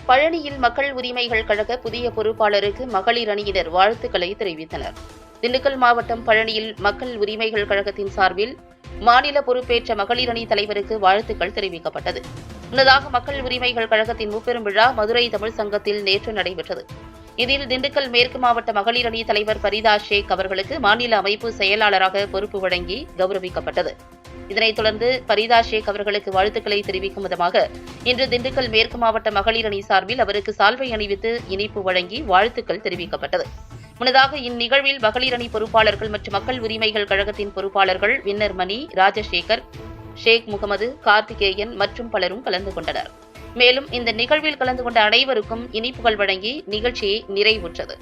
பழனியில் மக்கள் உரிமைகள் கழக புதிய பொறுப்பாளருக்கு மகளிர் அணியினர் வாழ்த்துக்களை தெரிவித்தனர். திண்டுக்கல் மாவட்டம் பழனியில் மக்கள் உரிமைகள் கழகத்தின் சார்பில் மாநில பொறுப்பேற்ற மகளிர் அணி தலைவருக்கு வாழ்த்துக்கள் தெரிவிக்கப்பட்டது. முன்னதாக மக்கள் உரிமைகள் கழகத்தின் முப்பெரும் விழா மதுரை தமிழ் சங்கத்தில் நேற்று நடைபெற்றது. இதில் திண்டுக்கல் மேற்கு மாவட்ட மகளிர் அணி தலைவர் பரிதா ஷேக் அவர்களுக்கு மாநில அமைப்பு செயலாளராக பொறுப்பு வழங்கி கௌரவிக்கப்பட்டது. இதனைத் தொடர்ந்து பரிதா ஷேக் அவர்களுக்கு வாழ்த்துக்களை தெரிவிக்கும் விதமாக இன்று திண்டுக்கல் மேற்கு மாவட்ட மகளிர் அணி சார்பில் அவருக்கு சால்வை அணிவித்து இனிப்பு வழங்கி வாழ்த்துக்கள் தெரிவிக்கப்பட்டது. முன்னதாக இந்நிகழ்வில் மகளிர் அணி பொறுப்பாளர்கள் மற்றும் மக்கள் உரிமைகள் கழகத்தின் பொறுப்பாளர்கள் வின்னர் மணி, ராஜசேகர், ஷேக் முகமது, கார்த்திகேயன் மற்றும் பலரும் கலந்து கொண்டனர். மேலும் இந்த நிகழ்வில் கலந்து கொண்ட அனைவருக்கும் இனிப்புகள் வழங்கி நிகழ்ச்சியை நிறைவுற்றது.